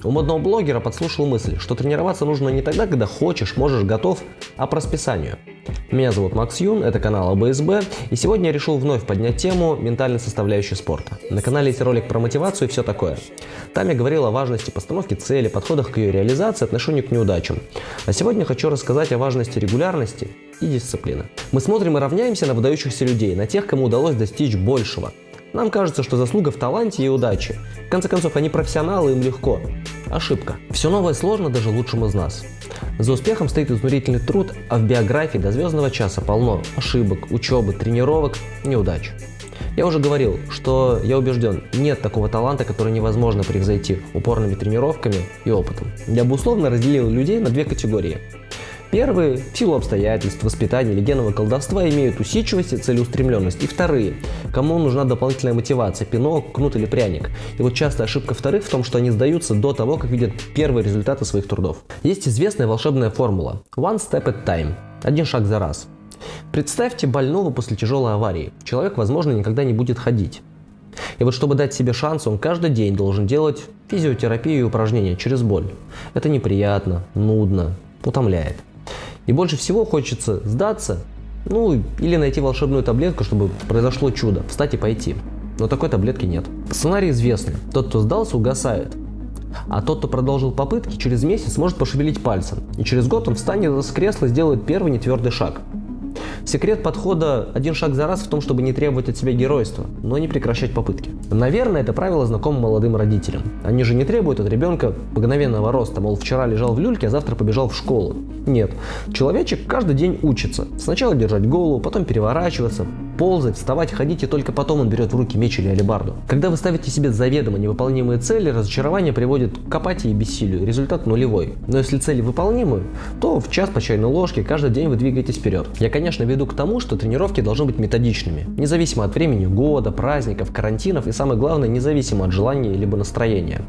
У модного блогера подслушал мысль, что тренироваться нужно не тогда, когда хочешь, можешь, готов, а по расписанию. Меня зовут Макс Юн, это канал АБСБ, и сегодня я решил вновь поднять тему ментальной составляющей спорта. На канале есть ролик про мотивацию и все такое. Там я говорил о важности постановки цели, подходах к ее реализации, отношению к неудачам. А сегодня хочу рассказать о важности регулярности и дисциплины. Мы смотрим и равняемся на выдающихся людей, на тех, кому удалось достичь большего. Нам кажется, что заслуга в таланте и удаче. В конце концов, они профессионалы, им легко. Ошибка. Все новое сложно даже лучшим из нас. За успехом стоит изнурительный труд, а в биографии до звездного часа полно ошибок, учебы, тренировок, неудач. Я уже говорил, что я убежден, нет такого таланта, который невозможно превзойти упорными тренировками и опытом. Я бы условно разделил людей на две категории. Первые, в силу обстоятельств, воспитания или генного колдовства, имеют усидчивость и целеустремленность. И вторые, кому нужна дополнительная мотивация, пинок, кнут или пряник. И вот часто ошибка вторых в том, что они сдаются до того, как видят первые результаты своих трудов. Есть известная волшебная формула «one step at a time» – один шаг за раз. Представьте больного после тяжелой аварии. Человек, возможно, никогда не будет ходить. И вот чтобы дать себе шанс, он каждый день должен делать физиотерапию и упражнения через боль. Это неприятно, нудно, утомляет. И больше всего хочется сдаться, или найти волшебную таблетку, чтобы произошло чудо, встать и пойти. Но такой таблетки нет. Сценарий известный. Тот, кто сдался, угасает. А тот, кто продолжил попытки, через месяц может пошевелить пальцем. И через год он встанет с кресла и сделает первый нетвердый шаг. Секрет подхода «один шаг за раз» в том, чтобы не требовать от себя геройства, но не прекращать попытки. Наверное, это правило знакомо молодым родителям. Они же не требуют от ребенка мгновенного роста, мол, вчера лежал в люльке, а завтра побежал в школу. Нет. Человечек каждый день учится. Сначала держать голову, потом переворачиваться, ползать, вставать, ходить, и только потом он берет в руки меч или алебарду. Когда вы ставите себе заведомо невыполнимые цели, разочарование приводит к апатии и бессилию. Результат нулевой. Но если цели выполнимы, то в час по чайной ложке каждый день вы двигаетесь вперед. Я, конечно, веду к тому, что тренировки должны быть методичными, независимо от времени года, праздников, карантинов и, самое главное, независимо от желания либо настроения.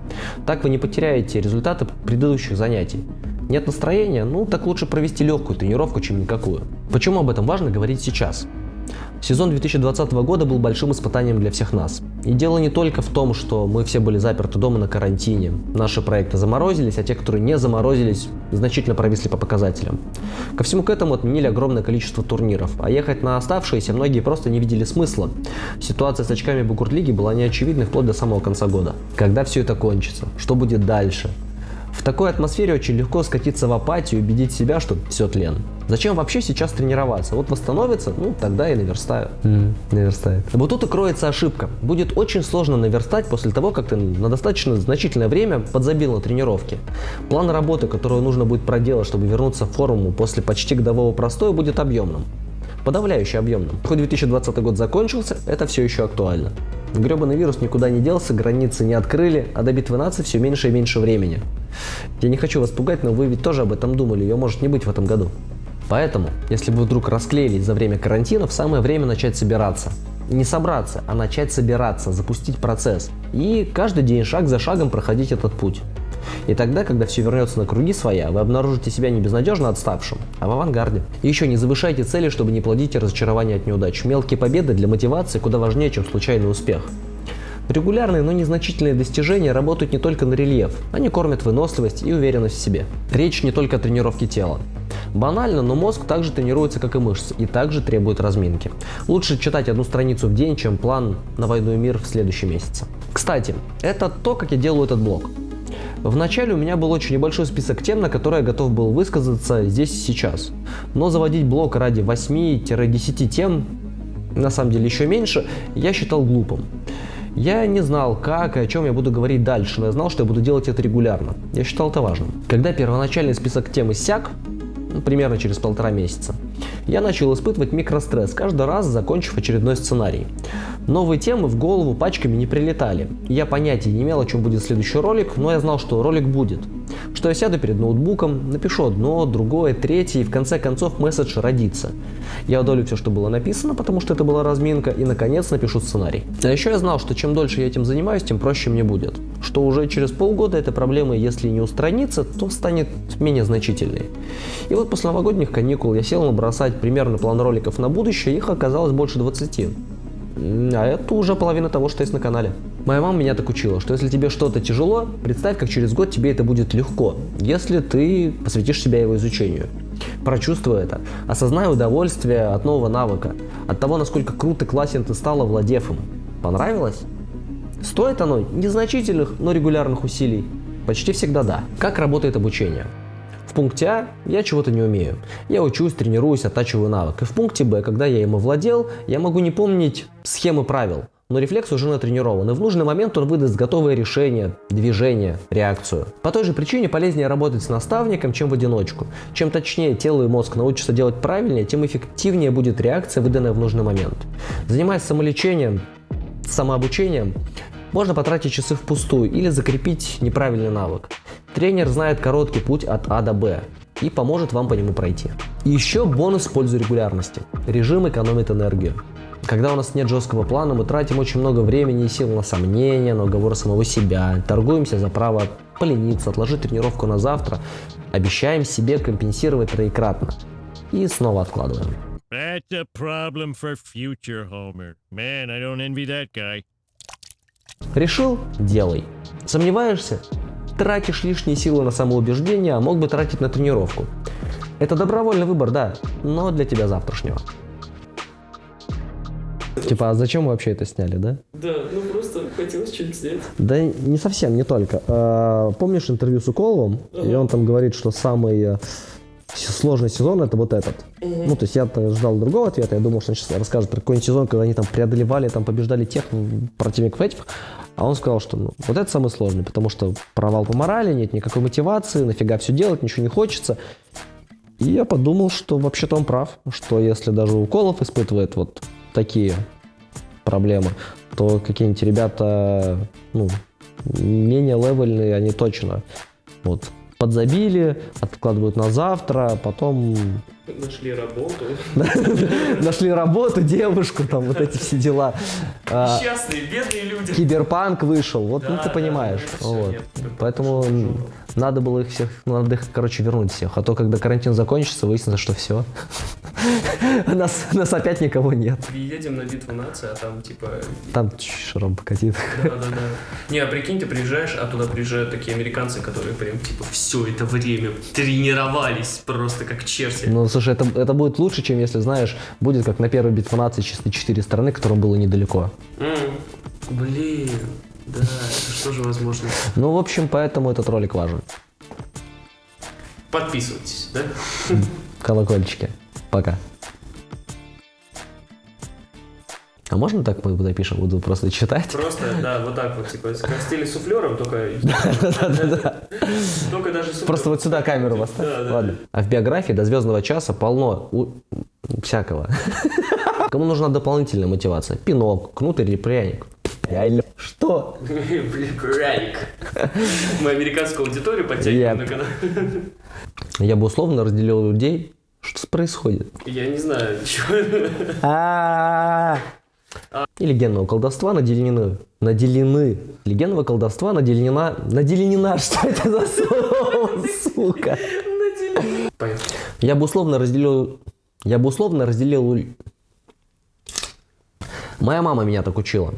Так вы не потеряете результаты предыдущих занятий. Нет настроения? Так лучше провести легкую тренировку, чем никакую. Почему об этом важно говорить сейчас? Сезон 2020 года был большим испытанием для всех нас. И дело не только в том, что мы все были заперты дома на карантине. Наши проекты заморозились, а те, которые не заморозились, значительно провисли по показателям. Ко всему к этому отменили огромное количество турниров, а ехать на оставшиеся многие просто не видели смысла. Ситуация с очками Бугурлиги была неочевидной вплоть до самого конца года. Когда все это кончится? Что будет дальше? В такой атмосфере очень легко скатиться в апатию и убедить себя, что все тлен. Зачем вообще сейчас тренироваться? Вот восстановится, тогда и наверстаю. Наверстает. Вот тут и кроется ошибка. Будет очень сложно наверстать после того, как ты на достаточно значительное время подзабил на тренировки. План работы, который нужно будет проделать, чтобы вернуться в форму после почти годового простоя, будет объемным. Подавляюще объемным. Хоть 2020 год закончился, это все еще актуально. Гребаный вирус никуда не делся, границы не открыли, а до битвы наций все меньше и меньше времени. Я не хочу вас пугать, но вы ведь тоже об этом думали, ее может не быть в этом году. Поэтому, если вы вдруг расклеились за время карантинов, самое время начать собираться. Не собраться, а начать собираться, запустить процесс. И каждый день шаг за шагом проходить этот путь. И тогда, когда все вернется на круги своя, вы обнаружите себя не безнадежно отставшим, а в авангарде. И еще не завышайте цели, чтобы не плодить разочарование от неудач. Мелкие победы для мотивации куда важнее, чем случайный успех. Регулярные, но незначительные достижения работают не только на рельеф, они кормят выносливость и уверенность в себе. Речь не только о тренировке тела. Банально, но мозг также тренируется, как и мышцы, и также требует разминки. Лучше читать одну страницу в день, чем план на войну и мир в следующем месяце. Кстати, это то, как я делаю этот блог. Вначале у меня был очень небольшой список тем, на которые я готов был высказаться здесь и сейчас. Но заводить блог ради 8-10 тем, на самом деле еще меньше, я считал глупым. Я не знал, как и о чем я буду говорить дальше, но я знал, что я буду делать это регулярно. Я считал это важным. Когда первоначальный список тем иссяк, примерно через 1,5 месяца, я начал испытывать микростресс, каждый раз закончив очередной сценарий. Новые темы в голову пачками не прилетали. Я понятия не имел, о чем будет следующий ролик, но я знал, что ролик будет. Что я сяду перед ноутбуком, напишу одно, другое, третье, и в конце концов месседж родится. Я удалю все, что было написано, потому что это была разминка, и наконец напишу сценарий. А еще я знал, что чем дольше я этим занимаюсь, тем проще мне будет. Что уже через полгода эта проблема, если не устранится, то станет менее значительной. И вот после новогодних каникул я сел набросать примерно план роликов на будущее, их оказалось больше 20. А это уже половина того, что есть на канале. Моя мама меня так учила, что если тебе что-то тяжело, представь, как через год тебе это будет легко, если ты посвятишь себя его изучению. Прочувствуй это, осознай удовольствие от нового навыка, от того, насколько круто классен ты стал, овладев им. Понравилось? Стоит оно незначительных, но регулярных усилий? Почти всегда да. Как работает обучение? В пункте А я чего-то не умею. Я учусь, тренируюсь, оттачиваю навык. И в пункте Б, когда я им овладел, я могу не помнить схемы правил, но рефлекс уже натренирован, и в нужный момент он выдаст готовое решение, движение, реакцию. По той же причине полезнее работать с наставником, чем в одиночку. Чем точнее тело и мозг научатся делать правильнее, тем эффективнее будет реакция, выданная в нужный момент. Занимаясь самолечением, самообучением, можно потратить часы впустую или закрепить неправильный навык. Тренер знает короткий путь от А до Б и поможет вам по нему пройти. И еще бонус в пользу регулярности. Режим экономит энергию. Когда у нас нет жесткого плана, мы тратим очень много времени и сил на сомнения, на уговоры самого себя, торгуемся за право полениться, отложить тренировку на завтра, обещаем себе компенсировать троекратно и снова откладываем. That's a problem for future Homer. Man, I don't envy that guy. Решил – делай. Сомневаешься? Тратишь лишние силы на самоубеждение, а мог бы тратить на тренировку. Это добровольный выбор, да, но для тебя завтрашнего. Типа, а зачем мы вообще это сняли, да? Да, ну просто хотелось что-нибудь снять. Да не совсем, не только. Помнишь интервью с Уколовым? И он там говорит, что самый сложный сезон — это вот этот. Ну, то есть я-то ждал другого ответа, я думал, что он сейчас расскажет про какой-нибудь сезон, когда они там преодолевали, там побеждали тех противников этих. А он сказал, что ну, вот это самый сложный, потому что провал по морали, нет никакой мотивации, нафига все делать, ничего не хочется. И я подумал, что вообще-то он прав, что если даже Уколов испытывает вот такие проблемы, то какие-нибудь ребята, ну, менее левельные, они точно вот подзабили, откладывают на завтра, потом... Нашли работу. Нашли работу, девушку, там вот эти все дела. Несчастные, бедные люди. Киберпанк вышел, вот, ну Да, ты понимаешь. да, Вот. всё, нет, Поэтому надо было их всех, надо их, короче, вернуть всех. А то, когда карантин закончится, выяснится, что все. Нас опять никого нет. Приедем на битву нации, а там типа... Там шаром покатит. Да. Не, а прикинь, ты приезжаешь, а туда приезжают такие американцы, которые прям типа все это время тренировались просто как черти. Ну, слушай, это будет лучше, чем если, знаешь, будет как на первой битве нации чисто 4 страны, которым было недалеко. Блин, да, это что же возможно? Ну, в общем, поэтому этот ролик важен. Подписывайтесь, да? Колокольчики. Пока. А можно так мы запишем? Буду просто читать? Просто, да, вот так вот, типа, как в стиле суфлером, только... Да. Только даже суфлер. Просто вот сюда камеру поставь. Да. Ладно. А в биографии до «Звездного часа» полно всякого. Кому нужна дополнительная мотивация? Пинок, кнут или пряник? Что? Блин, пряник. Мы американскую аудиторию подтягиваем на канал. Я бы условно разделил людей. Что происходит? Я не знаю, чего. И легенного колдовства наделены. Легенного колдовства наделена. Что это за слово, сука? Поехали. Я бы условно разделил. Моя мама меня так учила,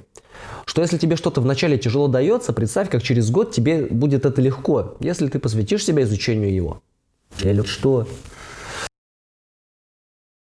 что если тебе что-то вначале тяжело дается, представь, как через год тебе будет это легко, если ты посвятишь себя изучению его. Или что?